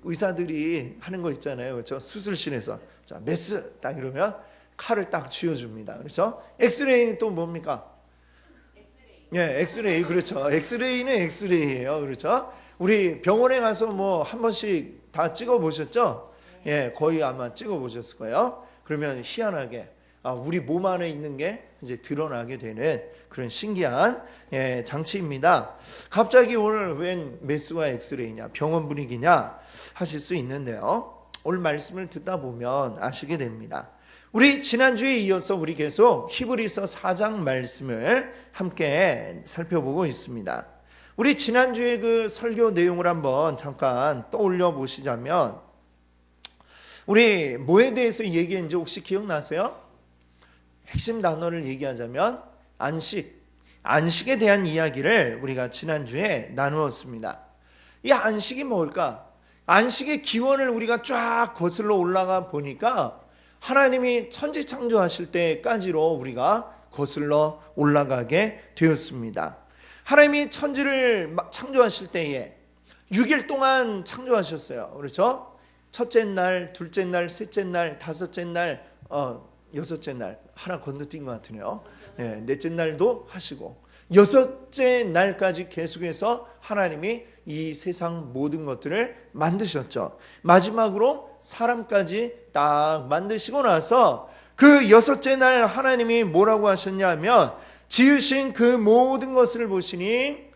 의사들이 하는 거 있잖아요. 저 수술실에서 자, 메스 딱 이러면 칼을 딱 쥐어줍니다. 그렇죠? 엑스레이는 또 뭡니까? 예, 엑스레이. 그렇죠. 엑스레이는 엑스레이예요. 그렇죠? 우리 병원에 가서 뭐 한 번씩 다 찍어 보셨죠? 예, 거의 아마 찍어 보셨을 거예요. 그러면 희한하게 우리 몸 안에 있는 게 이제 드러나게 되는 그런 신기한 장치입니다. 갑자기 오늘 웬 메스와 엑스레이냐, 병원 분위기냐 하실 수 있는데요. 오늘 말씀을 듣다 보면 아시게 됩니다. 우리 지난주에 이어서 우리 계속 히브리서 4장 말씀을 함께 살펴보고 있습니다. 우리 지난주에 그 설교 내용을 한번 잠깐 떠올려 보시자면 우리 뭐에 대해서 얘기했는지 혹시 기억나세요? 핵심 단어를 얘기하자면 안식에 대한 이야기를 우리가 지난주에 나누었습니다. 이 안식이 뭘까? 안식의 기원을 우리가 쫙 거슬러 올라가 보니까 하나님이 천지 창조하실 때까지로 우리가 거슬러 올라가게 되었습니다. 하나님이 천지를 창조하실 때에 6일 동안 창조하셨어요. 그렇죠? 첫째 날, 둘째 날, 셋째 날, 다섯째 날, 여섯째 날 하나 건너뛴 것 같으네요. 네, 넷째 날도 하시고 여섯째 날까지 계속해서 하나님이 이 세상 모든 것들을 만드셨죠. 마지막으로 사람까지 딱 만드시고 나서 그 여섯째 날 하나님이 뭐라고 하셨냐면 지으신 그 모든 것을 보시기에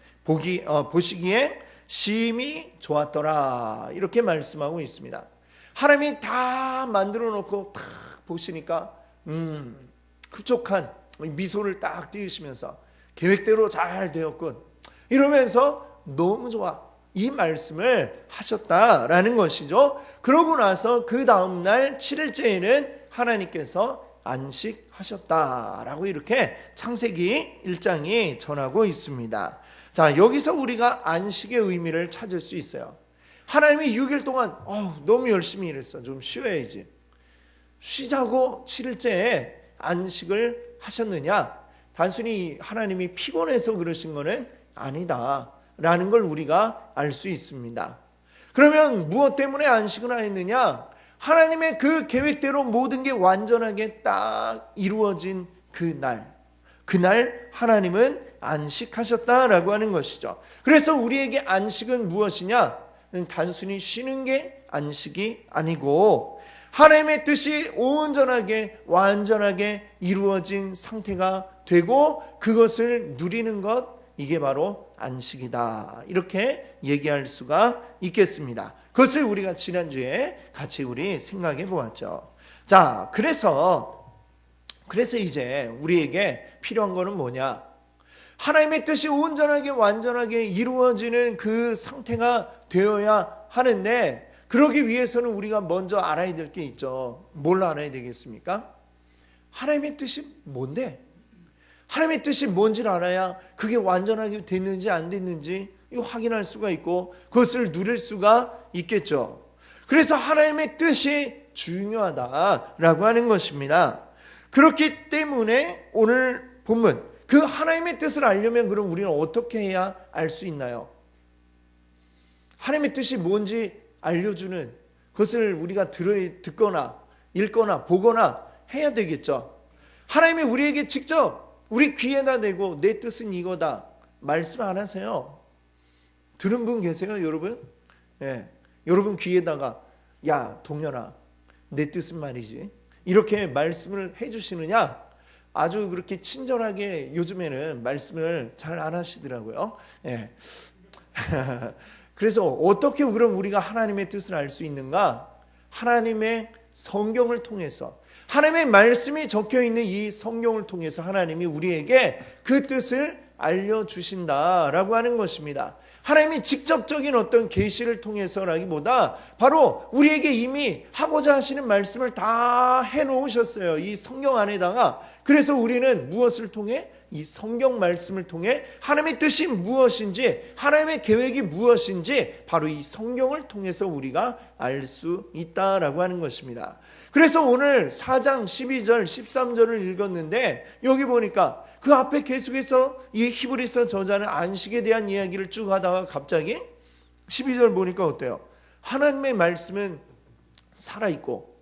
심히 좋았더라 이렇게 말씀하고 있습니다. 하나님이 다 만들어 놓고 딱 보시니까 흡족한 미소를 딱 띄우시면서 계획대로 잘 되었군 이러면서 너무 좋아 이 말씀을 하셨다라는 것이죠. 그러고 나서 그 다음날 7일째에는 하나님께서 안식하셨다라고 이렇게 창세기 1장이 전하고 있습니다. 자, 여기서 우리가 안식의 의미를 찾을 수 있어요. 하나님이 6일 동안 너무 열심히 일했어. 좀 쉬어야지. 쉬자고 7일째에 안식을 하셨느냐? 단순히 하나님이 피곤해서 그러신 것은 아니다라는 걸 우리가 알 수 있습니다. 그러면 무엇 때문에 안식을 하였느냐? 하나님의 그 계획대로 모든 게 완전하게 딱 이루어진 그날 하나님은 안식하셨다라고 하는 것이죠. 그래서 우리에게 안식은 무엇이냐? 단순히 쉬는 게 안식이 아니고 하나님의 뜻이 온전하게 완전하게 이루어진 상태가 되고 그것을 누리는 것, 이게 바로 안식이다 이렇게 얘기할 수가 있겠습니다. 그것을 우리가 지난주에 같이 우리 생각해 보았죠. 자, 그래서 이제 우리에게 필요한 거는 뭐냐? 하나님의 뜻이 온전하게 완전하게 이루어지는 그 상태가 되어야 하는데 그러기 위해서는 우리가 먼저 알아야 될 게 있죠. 뭘 알아야 되겠습니까? 하나님의 뜻이 뭔데? 하나님의 뜻이 뭔지를 알아야 그게 완전하게 됐는지 안 됐는지 이거 확인할 수가 있고 그것을 누릴 수가 있겠죠. 그래서 하나님의 뜻이 중요하다라고 하는 것입니다. 그렇기 때문에 오늘 본문 그 하나님의 뜻을 알려면 그럼 우리는 어떻게 해야 알 수 있나요? 하나님의 뜻이 뭔지 알려주는 그것을 우리가 듣거나 읽거나 보거나 해야 되겠죠. 하나님이 우리에게 직접 우리 귀에다 대고 내 뜻은 이거다 말씀 안 하세요. 들은 분 계세요, 여러분? 예, 여러분 귀에다가 야 동현아 내 뜻은 말이지 이렇게 말씀을 해주시느냐? 아주 그렇게 친절하게 요즘에는 말씀을 잘 안 하시더라고요. 예. 그래서 어떻게 그럼 우리가 하나님의 뜻을 알 수 있는가? 하나님의 성경을 통해서 하나님의 말씀이 적혀있는 이 성경을 통해서 하나님이 우리에게 그 뜻을 알려주신다라고 하는 것입니다. 하나님이 직접적인 어떤 계시를 통해서라기보다 바로 우리에게 이미 하고자 하시는 말씀을 다 해놓으셨어요. 이 성경 안에다가. 그래서 우리는 무엇을 통해? 이 성경 말씀을 통해 하나님의 뜻이 무엇인지 하나님의 계획이 무엇인지 바로 이 성경을 통해서 우리가 알 수 있다라고 하는 것입니다. 그래서 오늘 4장 12절 13절을 읽었는데 여기 보니까 그 앞에 계속해서 이 히브리서 저자는 안식에 대한 이야기를 쭉 하다가 갑자기 12절 보니까 어때요? 하나님의 말씀은 살아있고,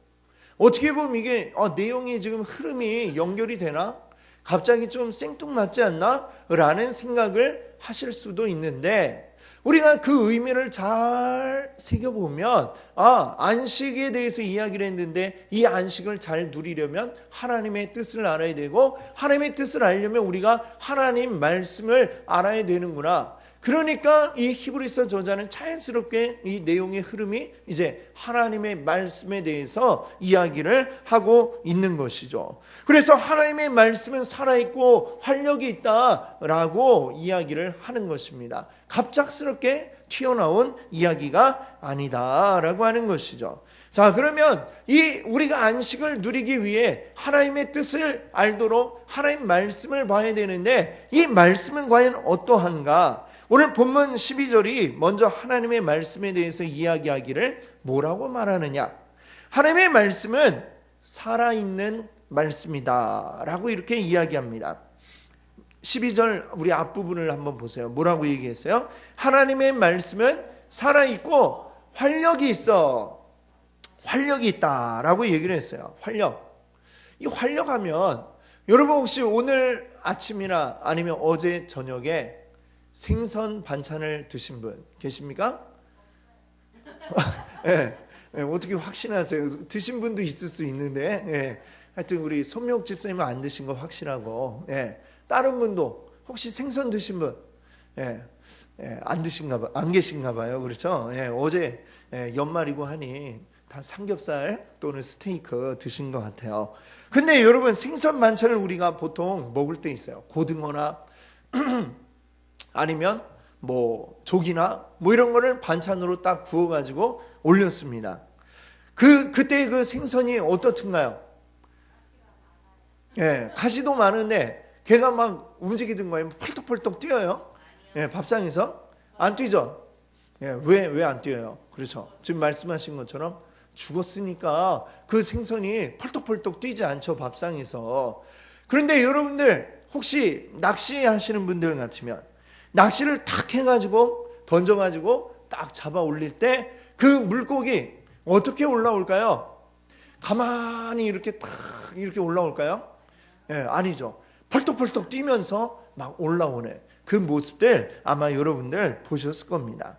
어떻게 보면 이게 내용이 지금 흐름이 연결이 되나? 갑자기 좀 생뚱맞지 않나? 라는 생각을 하실 수도 있는데, 우리가 그 의미를 잘 새겨보면 안식에 대해서 이야기를 했는데, 이 안식을 잘 누리려면 하나님의 뜻을 알아야 되고, 하나님의 뜻을 알려면 우리가 하나님 말씀을 알아야 되는구나. 그러니까 이 히브리서 저자는 자연스럽게 이 내용의 흐름이 이제 하나님의 말씀에 대해서 이야기를 하고 있는 것이죠. 그래서 하나님의 말씀은 살아있고 활력이 있다라고 이야기를 하는 것입니다. 갑작스럽게 튀어나온 이야기가 아니다라고 하는 것이죠. 자, 그러면 이 우리가 안식을 누리기 위해 하나님의 뜻을 알도록 하나님 말씀을 봐야 되는데, 이 말씀은 과연 어떠한가? 오늘 본문 12절이 먼저 하나님의 말씀에 대해서 이야기하기를 뭐라고 말하느냐? 하나님의 말씀은 살아있는 말씀이다 라고 이렇게 이야기합니다. 12절 우리 앞부분을 한번 보세요. 뭐라고 얘기했어요? 하나님의 말씀은 살아있고 활력이 있어. 활력이 있다 라고 얘기를 했어요. 활력. 이 활력하면 여러분 혹시 오늘 아침이나 아니면 어제 저녁에 생선 반찬을 드신 분 계십니까? 네, 어떻게 확신하세요? 드신 분도 있을 수 있는데, 하여튼 우리 손명 집사님은 안 드신 거 확실하고, 다른 분도 혹시 생선 드신 분, 안 드신가 봐, 안 계신가 봐요. 그렇죠? 어제 연말이고 하니 다 삼겹살 또는 스테이크 드신 것 같아요. 근데 여러분, 생선 반찬을 우리가 보통 먹을 때 있어요. 고등어나 아니면 뭐 조기나 뭐 이런 거를 반찬으로 딱 구워가지고 올렸습니다. 그때 그 생선이 어떻든가요? 가시도 많은데 걔가 막 움직이던 펄떡펄떡 뛰어요. 밥상에서 안 뛰죠. 왜 안 뛰어요? 그렇죠. 지금 말씀하신 것처럼 죽었으니까 그 생선이 펄떡펄떡 뛰지 않죠, 밥상에서. 그런데 여러분들 혹시 낚시하시는 분들 같으면 낚시를 탁 해가지고 던져가지고 딱 잡아 올릴 때 그 물고기 어떻게 올라올까요? 가만히 이렇게 탁 이렇게 올라올까요? 아니죠. 펄떡펄떡 뛰면서 막 올라오는 그 모습들 아마 여러분들 보셨을 겁니다.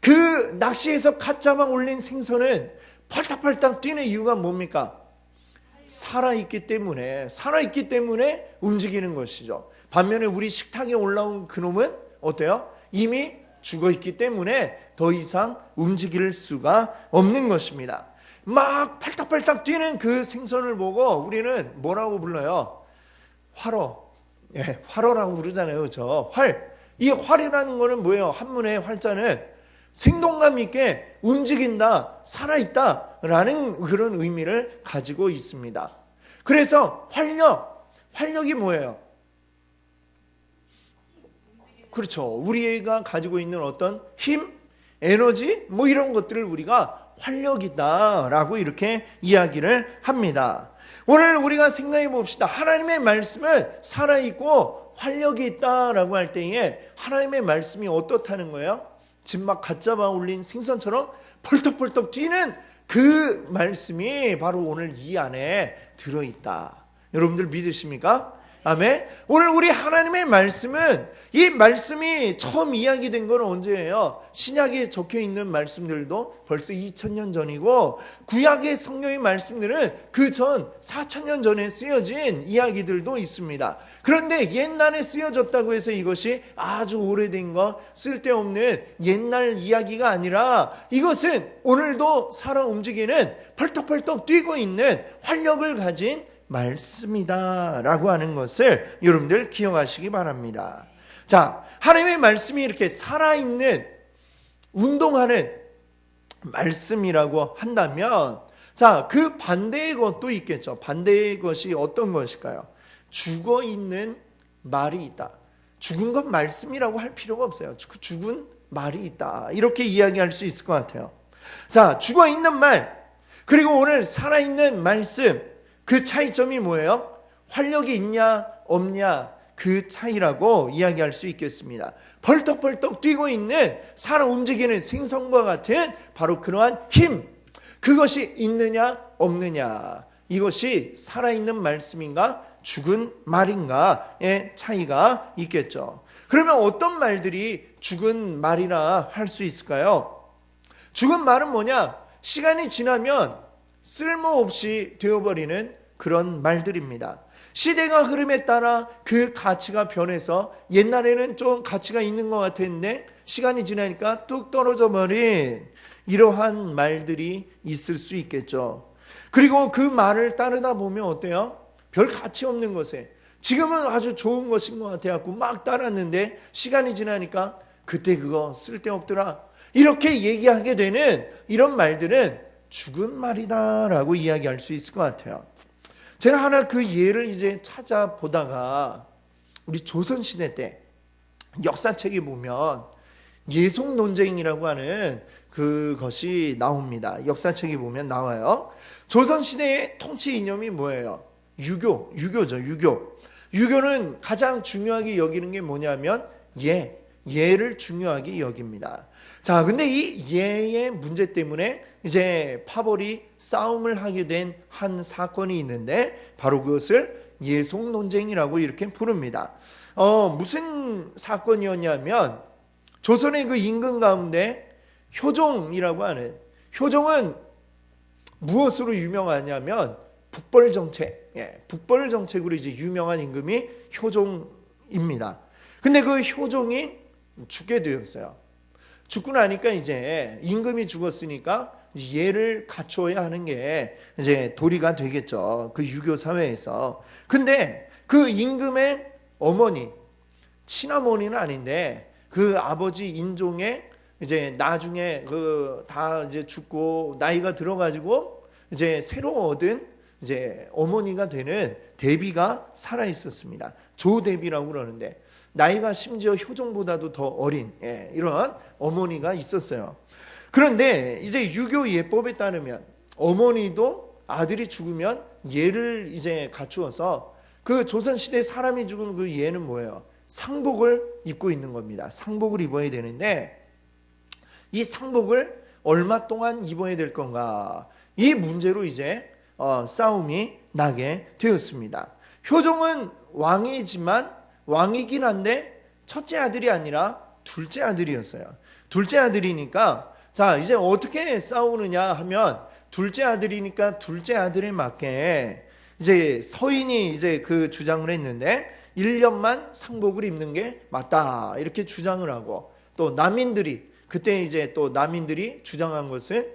그 낚시에서 갓 잡아 올린 생선은 펄떡펄떡 뛰는 이유가 뭡니까? 살아있기 때문에 움직이는 것이죠. 반면에 우리 식탁에 올라온 그놈은 어때요? 이미 죽어있기 때문에 더 이상 움직일 수가 없는 것입니다. 막 팔딱팔딱 뛰는 그 생선을 보고 우리는 뭐라고 불러요? 활어. 활어라고 부르잖아요. 그렇죠? 활. 이 활이라는 거는 뭐예요? 한문의 활자는 생동감 있게 움직인다, 살아있다라는 그런 의미를 가지고 있습니다. 그래서 활력이 뭐예요? 그렇죠. 우리가 가지고 있는 어떤 힘, 에너지 뭐 이런 것들을 우리가 활력이다라고 이렇게 이야기를 합니다. 오늘 우리가 생각해 봅시다. 하나님의 말씀은 살아있고 활력이 있다라고 할 때에 하나님의 말씀이 어떻다는 거예요? 지금 막 갓 잡아 올린 생선처럼 펄떡펄떡 뛰는 그 말씀이 바로 오늘 이 안에 들어있다. 여러분들 믿으십니까? 아멘. 오늘 우리 하나님의 말씀은, 이 말씀이 처음 이야기된 건 언제예요? 신약에 적혀 있는 말씀들도 벌써 2000년 전이고, 구약의 성경의 말씀들은 그 전 4000년 전에 쓰여진 이야기들도 있습니다. 그런데 옛날에 쓰여졌다고 해서 이것이 아주 오래된 거, 쓸데없는 옛날 이야기가 아니라 이것은 오늘도 살아 움직이는, 펄떡펄떡 뛰고 있는 활력을 가진 말씀이다 라고 하는 것을 여러분들 기억하시기 바랍니다. 자, 하나님의 말씀이 이렇게 살아있는, 운동하는 말씀이라고 한다면, 자, 그 반대의 것도 있겠죠. 반대의 것이 어떤 것일까요? 죽어있는 말이 있다. 죽은 건 말씀이라고 할 필요가 없어요. 죽은 말이 있다, 이렇게 이야기할 수 있을 것 같아요. 자, 죽어있는 말, 그리고 오늘 살아있는 말씀, 그 차이점이 뭐예요? 활력이 있냐 없냐, 그 차이라고 이야기할 수 있겠습니다. 벌떡벌떡 뛰고 있는 살아 움직이는 생선과 같은 바로 그러한 힘, 그것이 있느냐 없느냐, 이것이 살아있는 말씀인가 죽은 말인가의 차이가 있겠죠. 그러면 어떤 말들이 죽은 말이라 할 수 있을까요? 죽은 말은 뭐냐? 시간이 지나면 쓸모없이 되어버리는 그런 말들입니다. 시대가 흐름에 따라 그 가치가 변해서 옛날에는 좀 가치가 있는 것 같았는데 시간이 지나니까 뚝 떨어져 버린 이러한 말들이 있을 수 있겠죠. 그리고 그 말을 따르다 보면 어때요? 별 가치 없는 것에 지금은 아주 좋은 것인 것 같아갖고 막 따랐는데 시간이 지나니까 그때 그거 쓸데없더라, 이렇게 얘기하게 되는 이런 말들은 죽은 말이다라고 이야기할 수 있을 것 같아요. 제가 하나 그 예를 이제 찾아보다가 우리 조선시대 때 역사책에 보면 예속 논쟁이라고 하는 그것이 나옵니다. 역사책에 보면 나와요. 조선시대의 통치 이념이 뭐예요? 유교죠. 유교는 가장 중요하게 여기는 게 뭐냐면 예를 중요하게 여깁니다. 자, 근데 이 예의 문제 때문에 이제 파벌이 싸움을 하게 된 한 사건이 있는데 바로 그것을 예속 논쟁이라고 이렇게 부릅니다. 무슨 사건이었냐면 조선의 그 임금 가운데 효종이라고 하는, 효종은 무엇으로 유명하냐면 북벌 정책, 북벌 정책으로 이제 유명한 임금이 효종입니다. 근데 그 효종이 죽게 되었어요. 죽고 나니까 이제 임금이 죽었으니까 예를 갖춰야 하는 게 이제 도리가 되겠죠. 그 유교 사회에서. 근데 그 임금의 어머니, 친어머니는 아닌데 그 아버지 인종의 이제 나중에 그 다 이제 죽고 나이가 들어가지고 이제 새로 얻은 이제 어머니가 되는 대비가 살아 있었습니다. 조대비라고 그러는데 나이가 심지어 효종보다도 더 어린 이런 어머니가 있었어요. 그런데 이제 유교 예법에 따르면 어머니도 아들이 죽으면 예를 이제 갖추어서 그 조선시대 사람이 죽은 그 예는 뭐예요? 상복을 입고 있는 겁니다. 상복을 입어야 되는데 이 상복을 얼마 동안 입어야 될 건가? 이 문제로 이제 싸움이 나게 되었습니다. 효종은 왕이지만 왕이긴 한데 첫째 아들이 아니라 둘째 아들이었어요. 둘째 아들이니까 자 이제 어떻게 싸우느냐 하면 둘째 아들이니까 둘째 아들에 맞게 이제 서인이 이제 그 주장을 했는데 1년만 상복을 입는 게 맞다 이렇게 주장을 하고, 또 남인들이 그때 이제 또 남인들이 주장한 것은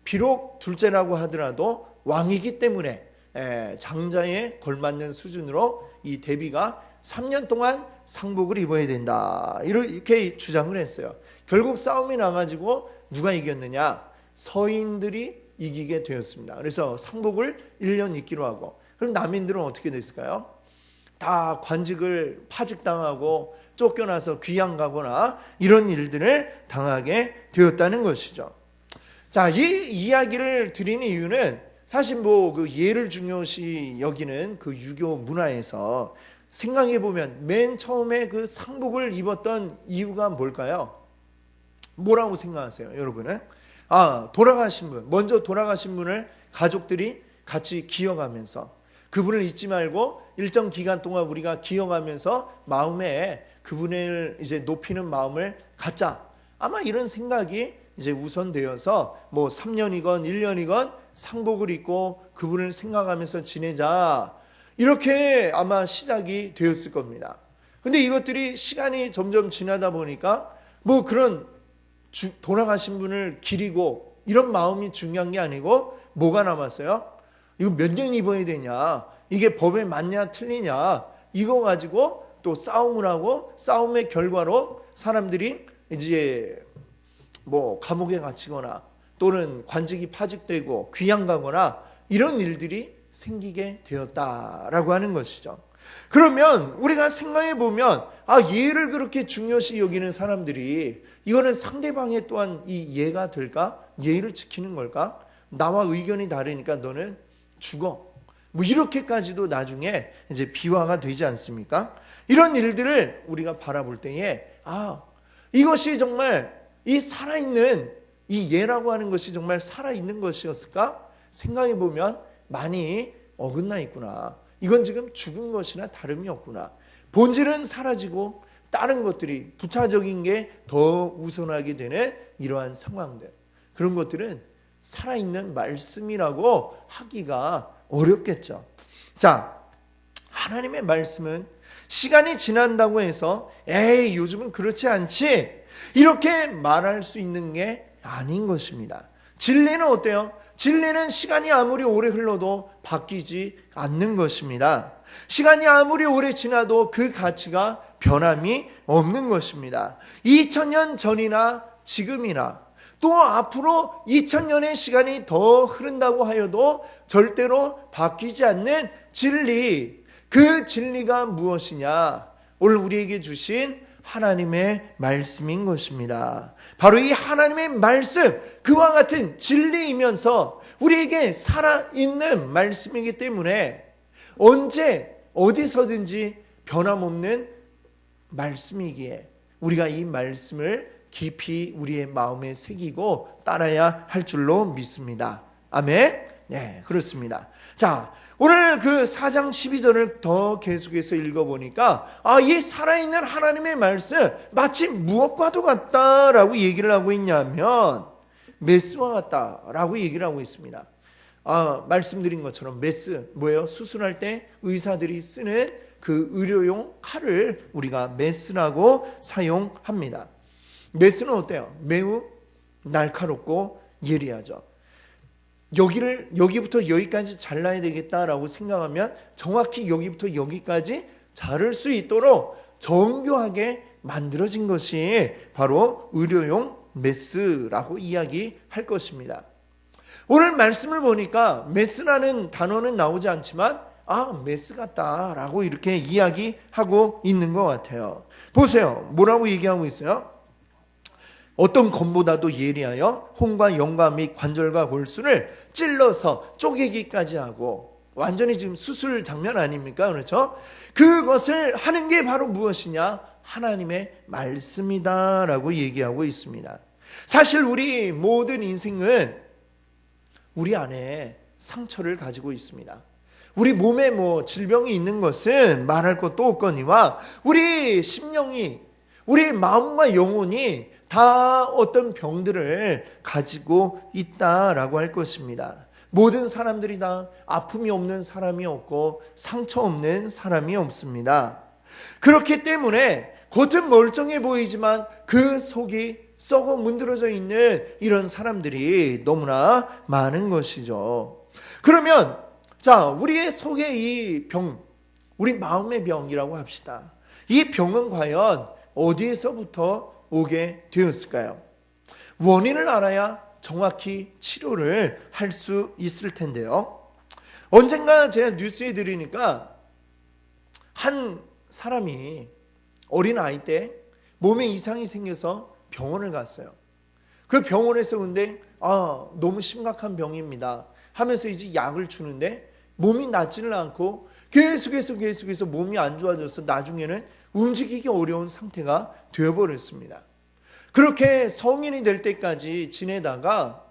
비록 둘째라고 하더라도 왕이기 때문에 장자에 걸맞는 수준으로 이 대비가 3년 동안 상복을 입어야 된다 이렇게 주장을 했어요. 결국 싸움이 나가지고 누가 이겼느냐? 서인들이 이기게 되었습니다. 그래서 상복을 1년 입기로 하고, 그럼 남인들은 어떻게 됐을까요? 다 관직을 파직당하고 쫓겨나서 귀양 가거나 이런 일들을 당하게 되었다는 것이죠. 자, 이 이야기를 드리는 이유는 사실 뭐 그 예를 중요시 여기는 그 유교 문화에서 생각해 보면 맨 처음에 그 상복을 입었던 이유가 뭘까요? 뭐라고 생각하세요, 여러분은? 돌아가신 분, 먼저 돌아가신 분을 가족들이 같이 기억하면서 그분을 잊지 말고 일정 기간 동안 우리가 기억하면서 마음에 그분을 이제 높이는 마음을 갖자. 아마 이런 생각이 이제 우선되어서 뭐 3년이건 1년이건 상복을 입고 그분을 생각하면서 지내자. 이렇게 아마 시작이 되었을 겁니다. 근데 이것들이 시간이 점점 지나다 보니까 뭐 그런 돌아가신 분을 기리고 이런 마음이 중요한 게 아니고 뭐가 남았어요? 이거 몇 년 입어야 되냐? 이게 법에 맞냐 틀리냐? 이거 가지고 또 싸움을 하고 싸움의 결과로 사람들이 이제 뭐 감옥에 갇히거나 또는 관직이 파직되고 귀양 가거나 이런 일들이 생기게 되었다라고 하는 것이죠. 그러면 우리가 생각해 보면 예를 그렇게 중요시 여기는 사람들이 이거는 상대방의 또한 이 예가 될까? 예의를 지키는 걸까? 나와 의견이 다르니까 너는 죽어. 뭐 이렇게까지도 나중에 이제 비화가 되지 않습니까? 이런 일들을 우리가 바라볼 때에 이것이 정말 이 살아있는 이 예라고 하는 것이 정말 살아있는 것이었을까? 생각해 보면 많이 어긋나 있구나. 이건 지금 죽은 것이나 다름이 없구나. 본질은 사라지고 다른 것들이 부차적인 게 더 우선하게 되는 이러한 상황들, 그런 것들은 살아있는 말씀이라고 하기가 어렵겠죠. 자, 하나님의 말씀은 시간이 지난다고 해서 에이 요즘은 그렇지 않지 이렇게 말할 수 있는 게 아닌 것입니다. 진리는 어때요? 진리는 시간이 아무리 오래 흘러도 바뀌지 않는 것입니다. 시간이 아무리 오래 지나도 그 가치가 변함이 없는 것입니다. 2000년 전이나 지금이나 또 앞으로 2000년의 시간이 더 흐른다고 하여도 절대로 바뀌지 않는 진리, 그 진리가 무엇이냐? 오늘 우리에게 주신 하나님의 말씀인 것입니다. 바로 이 하나님의 말씀, 그와 같은 진리이면서 우리에게 살아있는 말씀이기 때문에 언제 어디서든지 변함없는 말씀이기에 우리가 이 말씀을 깊이 우리의 마음에 새기고 따라야 할 줄로 믿습니다. 아멘. 네, 그렇습니다. 자, 오늘 그 4장 12절을 더 계속해서 읽어보니까 이 살아있는 하나님의 말씀 마치 무엇과도 같다라고 얘기를 하고 있냐면 메스와 같다라고 얘기를 하고 있습니다. 말씀드린 것처럼 메스 뭐예요? 수술할 때 의사들이 쓰는 그 의료용 칼을 우리가 메스라고 사용합니다. 메스는 어때요? 매우 날카롭고 예리하죠. 여기부터 여기까지 잘라야 되겠다라고 생각하면 정확히 여기부터 여기까지 자를 수 있도록 정교하게 만들어진 것이 바로 의료용 메스라고 이야기할 것입니다. 오늘 말씀을 보니까 메스라는 단어는 나오지 않지만 메스 같다라고 이렇게 이야기하고 있는 것 같아요. 보세요. 뭐라고 얘기하고 있어요? 어떤 검보다도 예리하여 혼과 영과 및 관절과 골수를 찔러서 쪼개기까지 하고, 완전히 지금 수술 장면 아닙니까? 그렇죠? 그것을 하는 게 바로 무엇이냐? 하나님의 말씀이다라고 얘기하고 있습니다. 사실 우리 모든 인생은 우리 안에 상처를 가지고 있습니다. 우리 몸에 질병이 있는 것은 말할 것도 없거니와 우리 심령이, 우리 마음과 영혼이 다 어떤 병들을 가지고 있다라고 할 것입니다. 모든 사람들이 다 아픔이 없는 사람이 없고 상처 없는 사람이 없습니다. 그렇기 때문에 겉은 멀쩡해 보이지만 그 속이 썩어 문드러져 있는 이런 사람들이 너무나 많은 것이죠. 그러면 우리의 속에 이 병, 우리 마음의 병이라고 합시다. 이 병은 과연 어디에서부터 오게 되었을까요? 원인을 알아야 정확히 치료를 할 수 있을 텐데요. 언젠가 제가 뉴스에 들으니까 한 사람이 어린 아이 때 몸에 이상이 생겨서 병원을 갔어요. 그 병원에서 근데 너무 심각한 병입니다 하면서 이제 약을 주는데 몸이 낫지는 않고 계속해서 몸이 안 좋아져서 나중에는 움직이기 어려운 상태가 되어버렸습니다. 그렇게 성인이 될 때까지 지내다가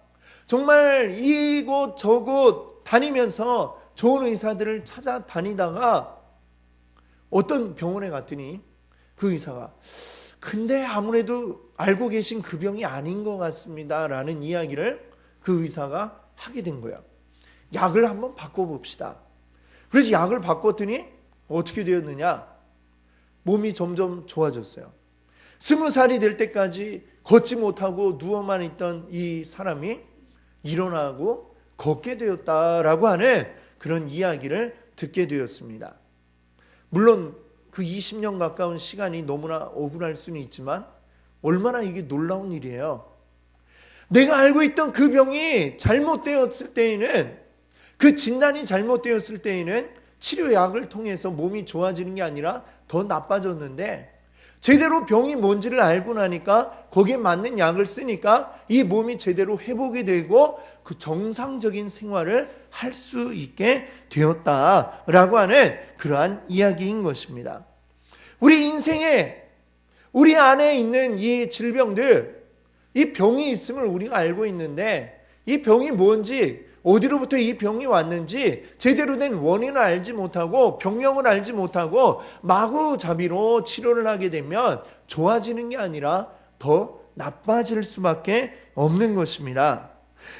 정말 이곳 저곳 다니면서 좋은 의사들을 찾아다니다가 어떤 병원에 갔더니 그 의사가 근데 아무래도 알고 계신 그 병이 아닌 것 같습니다 라는 이야기를 그 의사가 하게 된 거예요. 약을 한번 바꿔봅시다. 그래서 약을 바꿨더니 어떻게 되었느냐? 몸이 점점 좋아졌어요. 20살이 될 때까지 걷지 못하고 누워만 있던 이 사람이 일어나고 걷게 되었다라고 하는 그런 이야기를 듣게 되었습니다. 물론 그 20년 가까운 시간이 너무나 억울할 수는 있지만 얼마나 이게 놀라운 일이에요. 내가 알고 있던 그 병이 잘못되었을 때에는, 그 진단이 잘못되었을 때에는 치료약을 통해서 몸이 좋아지는 게 아니라 더 나빠졌는데 제대로 병이 뭔지를 알고 나니까 거기에 맞는 약을 쓰니까 이 몸이 제대로 회복이 되고 그 정상적인 생활을 할 수 있게 되었다라고 하는 그러한 이야기인 것입니다. 우리 인생에 우리 안에 있는 이 질병들, 이 병이 있음을 우리가 알고 있는데 이 병이 뭔지, 어디로부터 이 병이 왔는지 제대로 된 원인을 알지 못하고 병명을 알지 못하고 마구잡이로 치료를 하게 되면 좋아지는 게 아니라 더 나빠질 수밖에 없는 것입니다.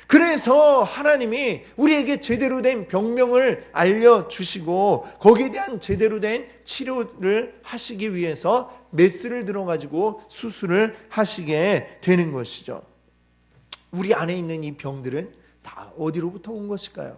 그래서 하나님이 우리에게 제대로 된 병명을 알려주시고 거기에 대한 제대로 된 치료를 하시기 위해서 메스를 들어가지고 수술을 하시게 되는 것이죠. 우리 안에 있는 이 병들은 다 어디로부터 온 것일까요?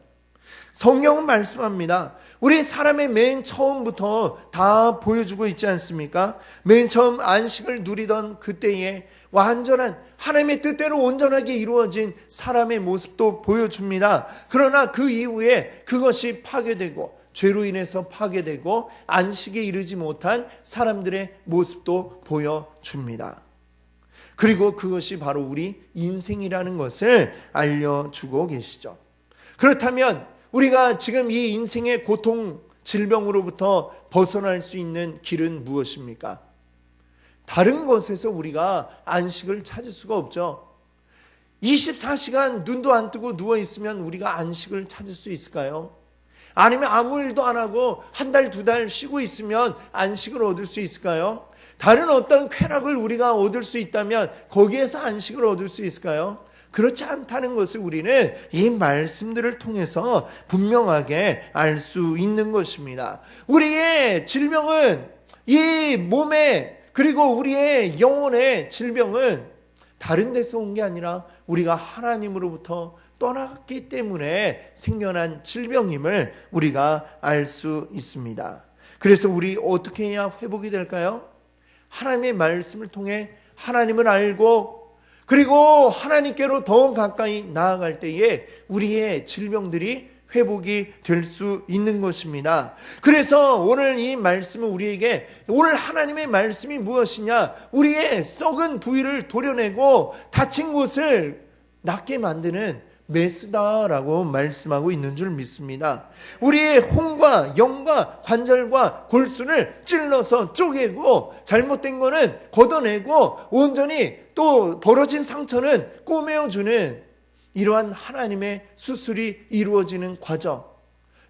성경은 말씀합니다. 우리 사람의 맨 처음부터 다 보여주고 있지 않습니까? 맨 처음 안식을 누리던 그때에 완전한 하나님의 뜻대로 온전하게 이루어진 사람의 모습도 보여줍니다. 그러나 그 이후에 그것이 파괴되고 죄로 인해서 파괴되고 안식에 이르지 못한 사람들의 모습도 보여줍니다. 그리고 그것이 바로 우리 인생이라는 것을 알려주고 계시죠. 그렇다면 우리가 지금 이 인생의 고통, 질병으로부터 벗어날 수 있는 길은 무엇입니까? 다른 것에서 우리가 안식을 찾을 수가 없죠. 24시간 눈도 안 뜨고 누워있으면 우리가 안식을 찾을 수 있을까요? 아니면 아무 일도 안 하고 한 달, 두 달 쉬고 있으면 안식을 얻을 수 있을까요? 다른 어떤 쾌락을 우리가 얻을 수 있다면 거기에서 안식을 얻을 수 있을까요? 그렇지 않다는 것을 우리는 이 말씀들을 통해서 분명하게 알 수 있는 것입니다. 우리의 질병은 이 몸에 그리고 우리의 영혼의 질병은 다른 데서 온 게 아니라 우리가 하나님으로부터 떠났기 때문에 생겨난 질병임을 우리가 알 수 있습니다. 그래서 우리 어떻게 해야 회복이 될까요? 하나님의 말씀을 통해 하나님을 알고 그리고 하나님께로 더 가까이 나아갈 때에 우리의 질병들이 회복이 될 수 있는 것입니다. 그래서 오늘 이 말씀은 우리에게 오늘 하나님의 말씀이 무엇이냐? 우리의 썩은 부위를 도려내고 다친 곳을 낫게 만드는 메스다라고 말씀하고 있는 줄 믿습니다. 우리의 혼과 영과 관절과 골수를 찔러서 쪼개고 잘못된 거는 걷어내고 온전히 또 벌어진 상처는 꼬매어주는 이러한 하나님의 수술이 이루어지는 과정,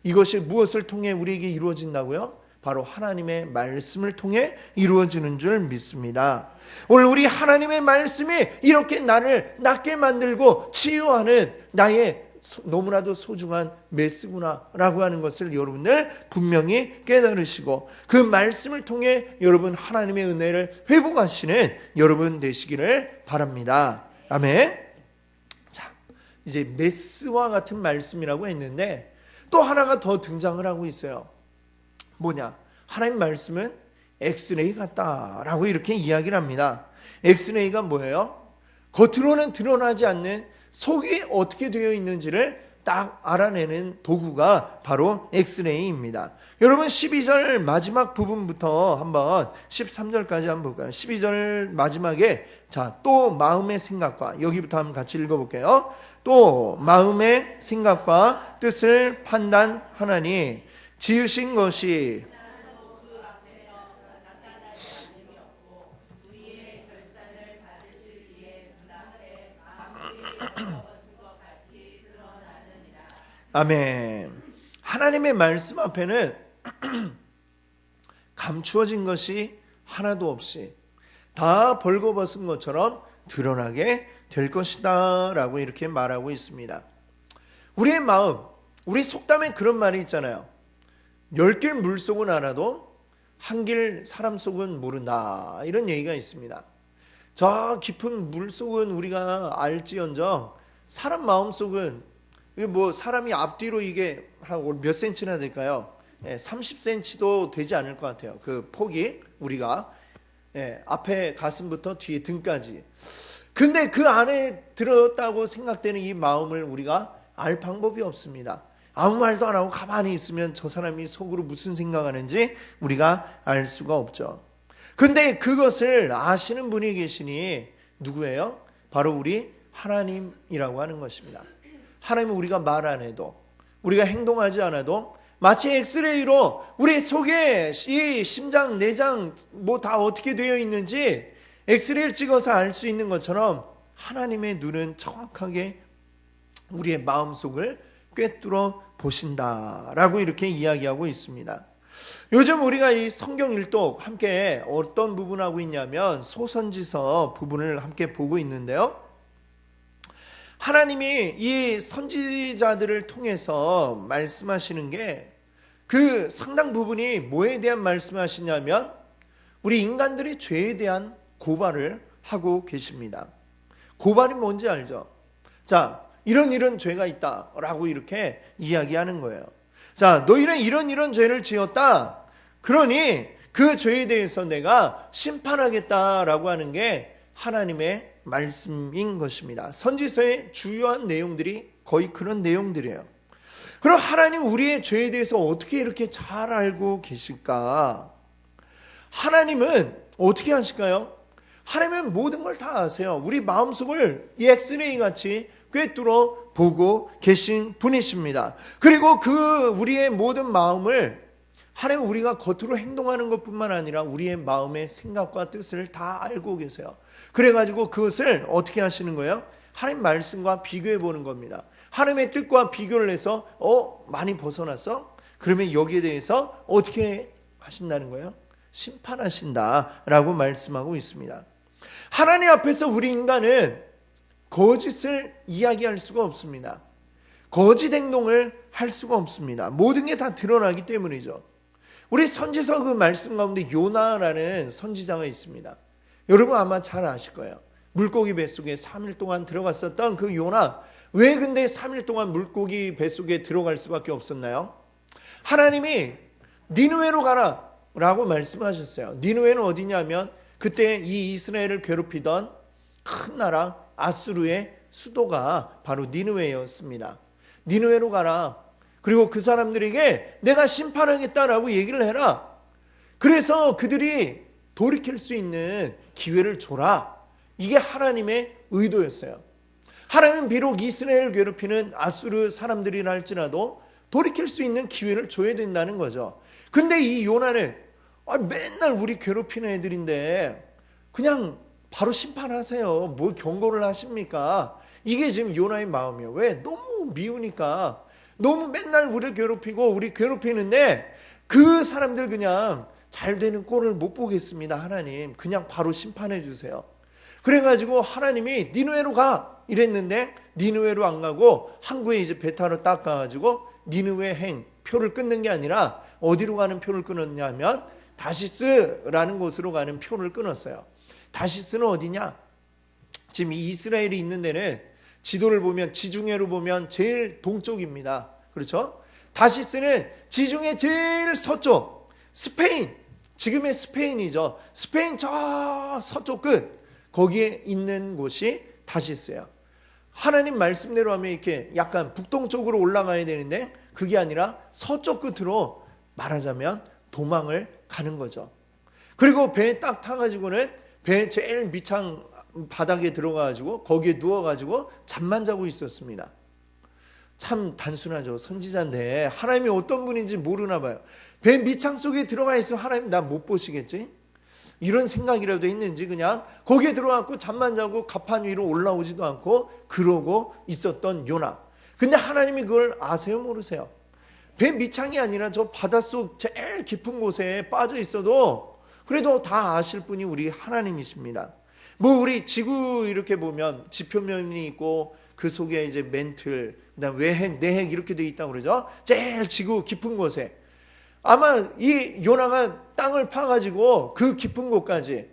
이것이 무엇을 통해 우리에게 이루어진다고요? 바로 하나님의 말씀을 통해 이루어지는 줄 믿습니다. 오늘 우리 하나님의 말씀이 이렇게 나를 낫게 만들고 치유하는 나의 너무나도 소중한 메스구나라고 하는 것을 여러분들 분명히 깨달으시고 그 말씀을 통해 여러분 하나님의 은혜를 회복하시는 여러분 되시기를 바랍니다. 아멘. 자, 이제 메스와 같은 말씀이라고 했는데 또 하나가 더 등장을 하고 있어요. 뭐냐? 하나님 말씀은 엑스레이 같다라고 이렇게 이야기를 합니다. 엑스레이가 뭐예요? 겉으로는 드러나지 않는 속이 어떻게 되어 있는지를 딱 알아내는 도구가 바로 엑스레이입니다. 여러분 12절 마지막 부분부터 한번 13절까지 한번 볼까요? 12절 마지막에 자, 또 마음의 생각과 여기부터 한번 같이 읽어볼게요. 또 마음의 생각과 뜻을 판단하나니 지으신 것이 아멘. 하나님의 말씀 앞에는 감추어진 것이 하나도 없이 다 벌거벗은 것처럼 드러나게 될 것이다 라고 이렇게 말하고 있습니다. 우리의 마음, 우리 속담에 그런 말이 있잖아요. 10길 물속은 알아도 한 길 사람 속은 모른다, 이런 얘기가 있습니다. 저 깊은 물속은 우리가 알지언정 사람 마음속은 뭐 사람이 앞뒤로 이게 한 몇 센치나 될까요? 30cm도 되지 않을 것 같아요. 그 폭이 우리가 앞에 가슴부터 뒤에 등까지. 근데 그 안에 들었다고 생각되는 이 마음을 우리가 알 방법이 없습니다. 아무 말도 안 하고 가만히 있으면 저 사람이 속으로 무슨 생각하는지 우리가 알 수가 없죠. 근데 그것을 아시는 분이 계시니 누구예요? 바로 우리 하나님이라고 하는 것입니다. 하나님은 우리가 말 안 해도, 우리가 행동하지 않아도 마치 엑스레이로 우리 속에 이 심장, 내장 뭐 다 어떻게 되어 있는지 엑스레이를 찍어서 알 수 있는 것처럼 하나님의 눈은 정확하게 우리의 마음속을 꿰뚫어 보신다라고 이렇게 이야기하고 있습니다. 요즘 우리가 이 성경 일독 함께 어떤 부분하고 있냐면 소선지서 부분을 함께 보고 있는데요. 하나님이 이 선지자들을 통해서 말씀하시는 게 그 상당 부분이 뭐에 대한 말씀하시냐면 우리 인간들의 죄에 대한 고발을 하고 계십니다. 고발이 뭔지 알죠? 자, 이런 죄가 있다라고 이렇게 이야기하는 거예요. 자, 너희는 이런 죄를 지었다. 그러니 그 죄에 대해서 내가 심판하겠다라고 하는 게 하나님의 말씀인 것입니다. 선지서의 주요한 내용들이 거의 그런 내용들이에요. 그럼 하나님 우리의 죄에 대해서 어떻게 이렇게 잘 알고 계실까? 하나님은 어떻게 하실까요? 하나님은 모든 걸 다 아세요. 우리 마음속을 이 엑스레이 같이 꿰뚫어 보고 계신 분이십니다. 그리고 그 우리의 모든 마음을 하나님 우리가 겉으로 행동하는 것뿐만 아니라 우리의 마음의 생각과 뜻을 다 알고 계세요. 그래가지고 그것을 어떻게 하시는 거예요? 하나님 말씀과 비교해 보는 겁니다. 하나님의 뜻과 비교를 해서 많이 벗어났어? 그러면 여기에 대해서 어떻게 하신다는 거예요? 심판하신다라고 말씀하고 있습니다. 하나님 앞에서 우리 인간은 거짓을 이야기할 수가 없습니다. 거짓 행동을 할 수가 없습니다. 모든 게 다 드러나기 때문이죠. 우리 선지서 그 말씀 가운데 요나라는 선지자가 있습니다. 여러분 아마 잘 아실 거예요. 물고기 뱃속에 3일 동안 들어갔었던 그 요나. 왜 근데 3일 동안 물고기 뱃속에 들어갈 수밖에 없었나요? 하나님이 니느웨로 가라 라고 말씀하셨어요. 니느웨는 어디냐면 그때 이 이스라엘을 괴롭히던 큰 나라 아수르의 수도가 바로 니느웨였습니다. 니느웨로 가라. 그리고 그 사람들에게 내가 심판하겠다라고 얘기를 해라. 그래서 그들이 돌이킬 수 있는 기회를 줘라. 이게 하나님의 의도였어요. 하나님은 비록 이스라엘을 괴롭히는 아수르 사람들이라 할지라도 돌이킬 수 있는 기회를 줘야 된다는 거죠. 근데 이 요나는 맨날 우리 괴롭히는 애들인데 그냥 바로 심판하세요. 뭘 경고를 하십니까? 이게 지금 요나의 마음이에요. 왜? 너무 미우니까. 너무 맨날 우리를 괴롭히고 우리 괴롭히는데 그 사람들 그냥 잘 되는 꼴을 못 보겠습니다. 하나님 그냥 바로 심판해 주세요. 그래가지고 하나님이 니느웨로 가 이랬는데 니느웨로 안 가고 항구에 이제 배 타러 딱 가가지고 니느웨 행 표를 끊는 게 아니라 어디로 가는 표를 끊었냐면 다시스라는 곳으로 가는 표를 끊었어요. 다시스는 어디냐? 지금 이 이스라엘이 있는 데는 지도를 보면 지중해로 보면 제일 동쪽입니다. 그렇죠? 다시스는 지중해 제일 서쪽 스페인, 지금의 스페인이죠. 스페인 저 서쪽 끝 거기에 있는 곳이 다시스예요. 하나님 말씀대로 하면 이렇게 약간 북동쪽으로 올라가야 되는데 그게 아니라 서쪽 끝으로 말하자면 도망을 가는 거죠. 그리고 배에 딱 타가지고는 배 제일 밑창 바닥에 들어가가지고 거기에 누워가지고 잠만 자고 있었습니다. 참 단순하죠. 선지자인데 하나님이 어떤 분인지 모르나 봐요. 배 밑창 속에 들어가 있으면 하나님 나 못 보시겠지? 이런 생각이라도 있는지 그냥 거기에 들어가고 잠만 자고 갑판 위로 올라오지도 않고 그러고 있었던 요나. 근데 하나님이 그걸 아세요 모르세요? 배 밑창이 아니라 저 바닷속 제일 깊은 곳에 빠져 있어도 그래도 다 아실 분이 우리 하나님이십니다. 뭐 우리 지구 이렇게 보면 지표면이 있고 그 속에 이제 멘틀, 그다음 외핵, 내핵 이렇게 돼 있다고 그러죠. 제일 지구 깊은 곳에 아마 이 요나가 땅을 파가지고 그 깊은 곳까지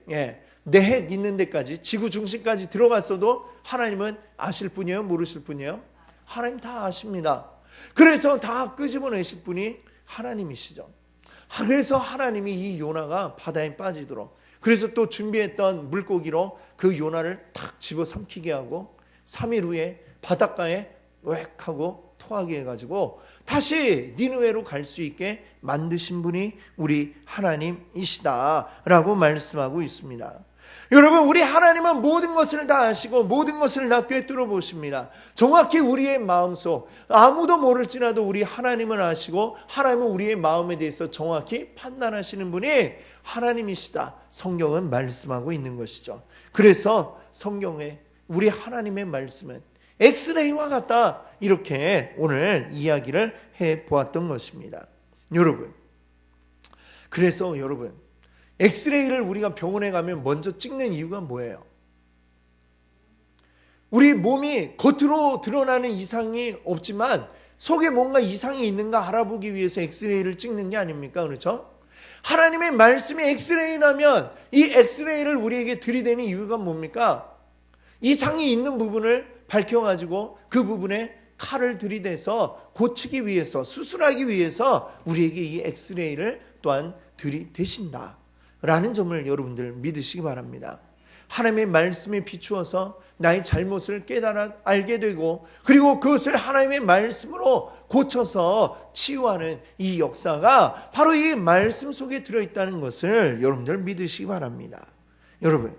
내핵 있는 데까지 지구 중심까지 들어갔어도 하나님은 아실 분이에요? 모르실 분이에요? 하나님 다 아십니다. 그래서 다 끄집어내실 분이 하나님이시죠. 그래서 하나님이 이 요나가 바다에 빠지도록 그래서 또 준비했던 물고기로 그 요나를 탁 집어삼키게 하고 3일 후에 바닷가에 웩 하고 토하게 해가지고 다시 니느웨로 갈 수 있게 만드신 분이 우리 하나님이시다라고 말씀하고 있습니다. 여러분, 우리 하나님은 모든 것을 다 아시고 모든 것을 다 꿰뚫어 보십니다. 정확히 우리의 마음속, 아무도 모를지라도 우리 하나님은 아시고 하나님은 우리의 마음에 대해서 정확히 판단하시는 분이 하나님이시다, 성경은 말씀하고 있는 것이죠. 그래서 성경에 우리 하나님의 말씀은 엑스레이와 같다, 이렇게 오늘 이야기를 해보았던 것입니다. 여러분, 그래서 여러분, 엑스레이를 우리가 병원에 가면 먼저 찍는 이유가 뭐예요? 우리 몸이 겉으로 드러나는 이상이 없지만 속에 뭔가 이상이 있는가 알아보기 위해서 엑스레이를 찍는 게 아닙니까? 그렇죠? 하나님의 말씀이 엑스레이라면 이 엑스레이를 우리에게 들이대는 이유가 뭡니까? 이상이 있는 부분을 밝혀가지고 그 부분에 칼을 들이대서 고치기 위해서, 수술하기 위해서 우리에게 이 엑스레이를 또한 들이대신다 라는 점을 여러분들 믿으시기 바랍니다. 하나님의 말씀에 비추어서 나의 잘못을 깨달아 알게 되고, 그리고 그것을 하나님의 말씀으로 고쳐서 치유하는 이 역사가 바로 이 말씀 속에 들어있다는 것을 여러분들 믿으시기 바랍니다. 여러분,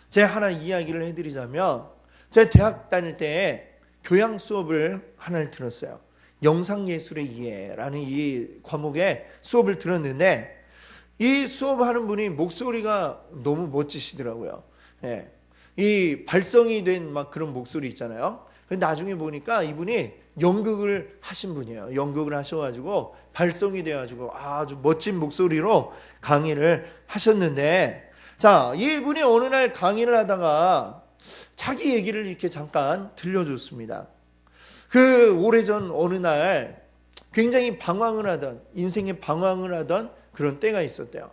제가 하나 이야기를 해드리자면, 제가 대학 다닐 때 교양 수업을 하나를 들었어요. 영상예술의 이해라는 이 과목의 수업을 들었는데, 이 수업하는 분이 목소리가 너무 멋지시더라고요. 예. 이 발성이 된 막 그런 목소리 있잖아요. 근데 나중에 보니까 이분이 연극을 하신 분이에요. 연극을 하셔가지고 발성이 돼가지고 아주 멋진 목소리로 강의를 하셨는데, 자, 이분이 어느 날 강의를 하다가 자기 얘기를 이렇게 잠깐 들려줬습니다. 그 오래전 어느 날 굉장히 방황을 하던, 인생에 방황을 하던 그런 때가 있었대요.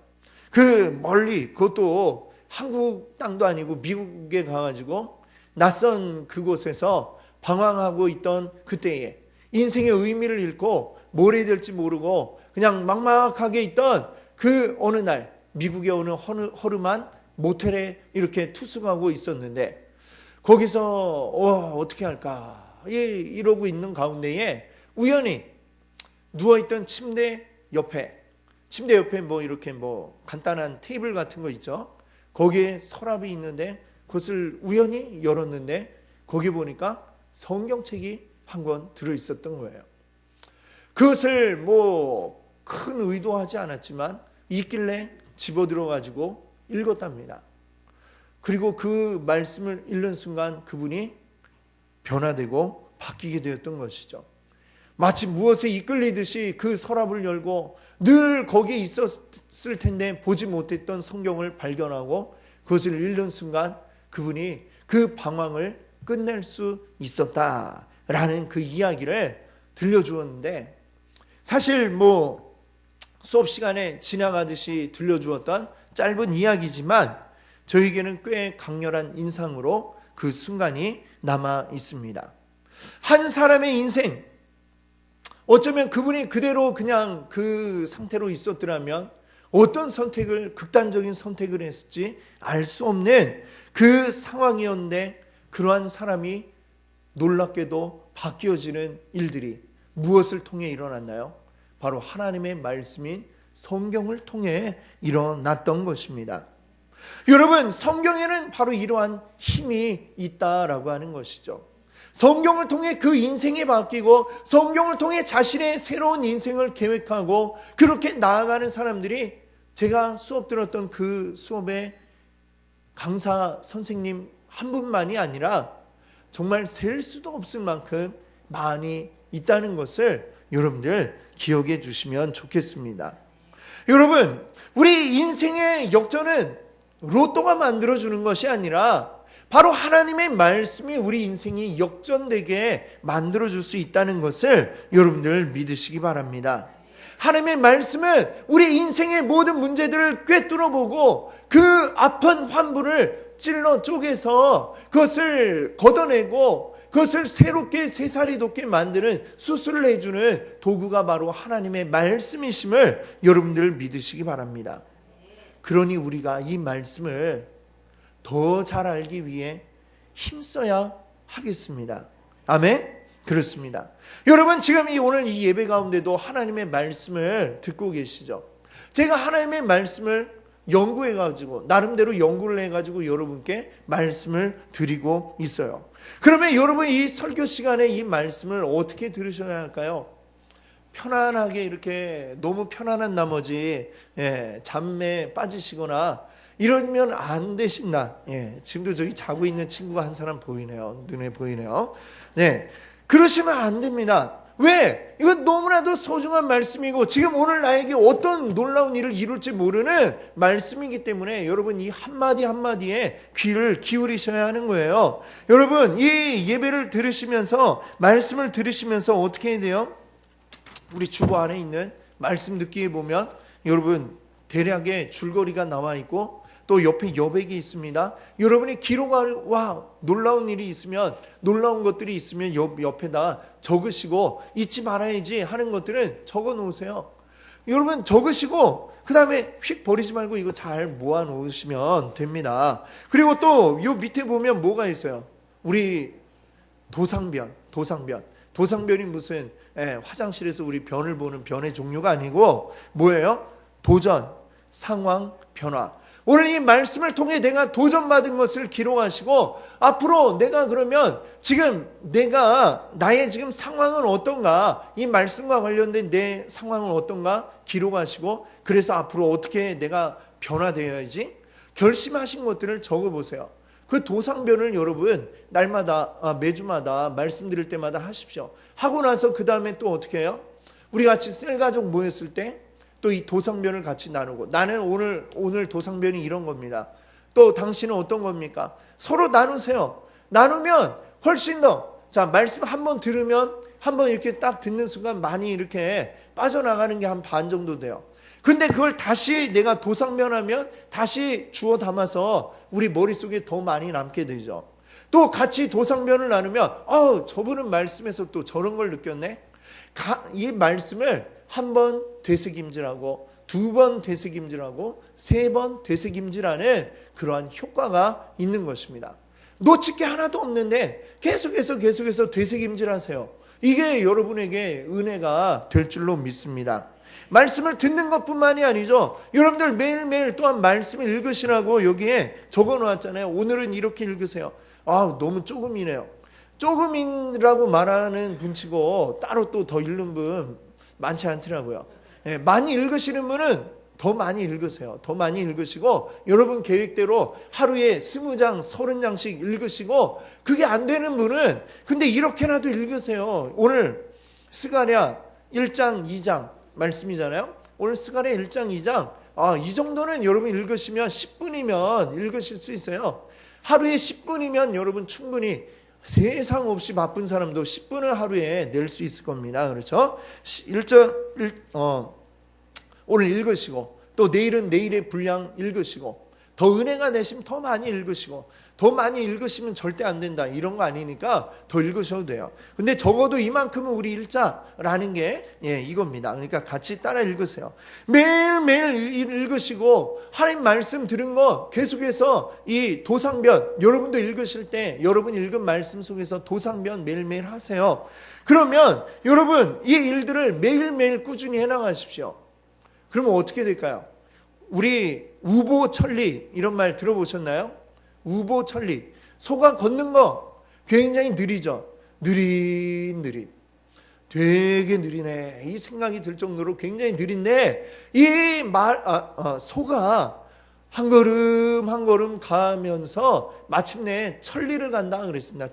그 멀리, 그것도 한국 땅도 아니고 미국에 가가지고 낯선 그곳에서 방황하고 있던 그때에 인생의 의미를 잃고 뭘 해야 될지 모르고 그냥 막막하게 있던 그 어느 날 미국의 어느 허름한 모텔에 이렇게 투숙하고 있었는데, 거기서 어떻게 할까 이러고 있는 가운데에 우연히 누워있던 침대 옆에 뭐 이렇게 뭐 간단한 테이블 같은 거 있죠. 거기에 서랍이 있는데 그것을 우연히 열었는데 거기 보니까 성경책이 한 권 들어있었던 거예요. 그것을 뭐 큰 의도하지 않았지만 있길래 집어들어 가지고 읽었답니다. 그리고 그 말씀을 읽는 순간 그분이 변화되고 바뀌게 되었던 것이죠. 마치 무엇에 이끌리듯이 그 서랍을 열고 늘 거기에 있었을 텐데 보지 못했던 성경을 발견하고 그것을 읽는 순간 그분이 그 방황을 끝낼 수 있었다라는 그 이야기를 들려주었는데, 사실 뭐 수업 시간에 지나가듯이 들려주었던 짧은 이야기지만 저에게는 꽤 강렬한 인상으로 그 순간이 남아 있습니다. 한 사람의 인생, 어쩌면 그분이 그대로 그냥 그 상태로 있었더라면 어떤 선택을, 극단적인 선택을 했을지 알 수 없는 그 상황이었는데, 그러한 사람이 놀랍게도 바뀌어지는 일들이 무엇을 통해 일어났나요? 바로 하나님의 말씀인 성경을 통해 일어났던 것입니다. 여러분, 성경에는 바로 이러한 힘이 있다라고 하는 것이죠. 성경을 통해 그 인생이 바뀌고 성경을 통해 자신의 새로운 인생을 계획하고 그렇게 나아가는 사람들이, 제가 수업 들었던 그 수업의 강사 선생님 한 분만이 아니라 정말 셀 수도 없을 만큼 많이 있다는 것을 여러분들 기억해 주시면 좋겠습니다. 여러분, 우리 인생의 역전은 로또가 만들어주는 것이 아니라 바로 하나님의 말씀이 우리 인생이 역전되게 만들어줄 수 있다는 것을 여러분들 믿으시기 바랍니다. 하나님의 말씀은 우리 인생의 모든 문제들을 꿰뚫어보고 그 아픈 환부를 찔러 쪼개서 그것을 걷어내고 그것을 새롭게 새살이 돋게 만드는 수술을 해주는 도구가 바로 하나님의 말씀이심을 여러분들 믿으시기 바랍니다. 그러니 우리가 이 말씀을 더 잘 알기 위해 힘써야 하겠습니다. 아멘. 그렇습니다. 여러분 지금 오늘 이 예배 가운데도 하나님의 말씀을 듣고 계시죠? 제가 하나님의 말씀을 연구해가지고 나름대로 연구를 해가지고 여러분께 말씀을 드리고 있어요. 그러면 여러분 이 설교 시간에 이 말씀을 어떻게 들으셔야 할까요? 편안하게 이렇게 너무 편안한 나머지 잠에 빠지시거나 이러면 안 되신다. 지금도 저기 자고 있는 친구가 한 사람 보이네요. 눈에 보이네요. 그러시면 안 됩니다. 왜? 이건 너무나도 소중한 말씀이고 지금 오늘 나에게 어떤 놀라운 일을 이룰지 모르는 말씀이기 때문에 여러분 이 한마디 한마디에 귀를 기울이셔야 하는 거예요. 여러분 이 예배를 들으시면서 말씀을 들으시면서 어떻게 해야 돼요? 우리 주보 안에 있는 말씀 듣기에 보면 여러분 대략의 줄거리가 나와 있고 또 옆에 여백이 있습니다. 여러분이 기록할 놀라운 일이 있으면 놀라운 것들이 있으면 옆에다 적으시고 잊지 말아야지 하는 것들은 적어 놓으세요. 여러분 적으시고 그 다음에 휙 버리지 말고 이거 잘 모아 놓으시면 됩니다. 그리고 또 요 밑에 보면 뭐가 있어요? 우리 도상변이 무슨 화장실에서 우리 변을 보는 변의 종류가 아니고 뭐예요? 도전, 상황, 변화. 오늘 이 말씀을 통해 내가 도전받은 것을 기록하시고 앞으로 내가 그러면 지금 나의 지금 상황은 어떤가, 이 말씀과 관련된 내 상황은 어떤가 기록하시고 그래서 앞으로 어떻게 내가 변화되어야지 결심하신 것들을 적어보세요. 그 도상변을 여러분 날마다 매주마다 말씀드릴 때마다 하십시오. 하고 나서 그 다음에 또 어떻게 해요? 우리 같이 셀가족 모였을 때 또 이 도상변을 같이 나누고 나는 오늘 도상변이 이런 겁니다. 또 당신은 어떤 겁니까? 서로 나누세요. 나누면 훨씬 더 말씀 한번 들으면 한번 이렇게 딱 듣는 순간 많이 이렇게 빠져나가는 게 한 반 정도 돼요. 근데 그걸 다시 내가 도상변하면 다시 주워 담아서 우리 머릿속에 더 많이 남게 되죠. 또 같이 도상변을 나누면 저분은 말씀에서 또 저런 걸 느꼈네. 이 말씀을 한 번 되새김질하고 두 번 되새김질하고 세 번 되새김질하는 그러한 효과가 있는 것입니다. 놓칠 게 하나도 없는데 계속해서 되새김질하세요. 이게 여러분에게 은혜가 될 줄로 믿습니다. 말씀을 듣는 것뿐만이 아니죠. 여러분들 매일매일 또한 말씀을 읽으시라고 여기에 적어놓았잖아요. 오늘은 이렇게 읽으세요. 너무 조금이네요. 조금이라고 말하는 분치고 따로 또 더 읽는 분 많지 않더라고요. 많이 읽으시는 분은 더 많이 읽으세요. 더 많이 읽으시고 여러분 계획대로 하루에 20장, 30장씩 읽으시고 그게 안 되는 분은 근데 이렇게라도 읽으세요. 오늘 스가랴 1장, 2장 말씀이잖아요. 오늘 스가랴 1장, 2장 이 정도는 여러분 읽으시면 10분이면 읽으실 수 있어요. 하루에 10분이면 여러분 충분히 세상 없이 바쁜 사람도 10분을 하루에 낼 수 있을 겁니다. 그렇죠? 오늘 읽으시고 또 내일은 내일의 분량 읽으시고 더 은혜가 되시면 더 많이 읽으시고 더 많이 읽으시면 절대 안 된다 이런 거 아니니까 더 읽으셔도 돼요. 근데 적어도 이만큼은 우리 읽자라는 게 이겁니다. 그러니까 같이 따라 읽으세요. 매일매일 읽으시고 하나님 말씀 들은 거 계속해서 이 도상변 여러분도 읽으실 때 여러분 읽은 말씀 속에서 도상변 매일매일 하세요. 그러면 여러분 이 일들을 매일매일 꾸준히 해나가십시오. 그러면 어떻게 될까요? 우리 우보천리 이런 말 들어보셨나요? 우보천리 소가 걷는 거 굉장히 느리죠. 되게 느리네 이 생각이 들 정도로 굉장히 느린데 이 소가 한 걸음 한 걸음 가면서 마침내 천리를 간다 그랬습니다.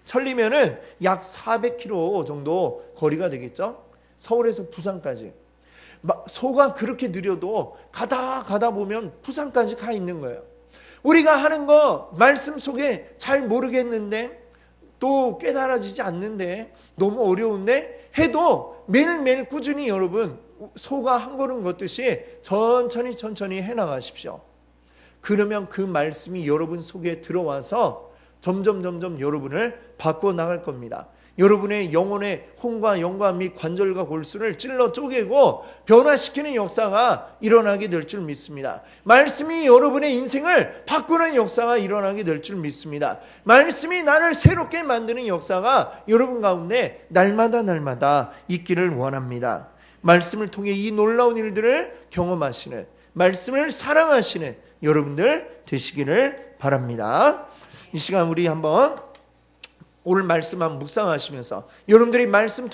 천리면은 약 400km 정도 거리가 되겠죠. 서울에서 부산까지 소가 그렇게 느려도 가다 보면 부산까지 가 있는 거예요. 우리가 하는 거 말씀 속에 잘 모르겠는데 또 깨달아지지 않는데 너무 어려운데 해도 매일매일 꾸준히 여러분 소가 한 걸음 걷듯이 천천히 해나가십시오. 그러면 그 말씀이 여러분 속에 들어와서 점점 여러분을 바꿔 나갈 겁니다. 여러분의 영혼의 혼과 영과 및 관절과 골수를 찔러 쪼개고 변화시키는 역사가 일어나게 될 줄 믿습니다. 말씀이 여러분의 인생을 바꾸는 역사가 일어나게 될 줄 믿습니다. 말씀이 나를 새롭게 만드는 역사가 여러분 가운데 날마다 있기를 원합니다. 말씀을 통해 이 놀라운 일들을 경험하시는, 말씀을 사랑하시는 여러분들 되시기를 바랍니다. 이 시간 우리 한번 오늘 말씀 한번 묵상하시면서 여러분들이 말씀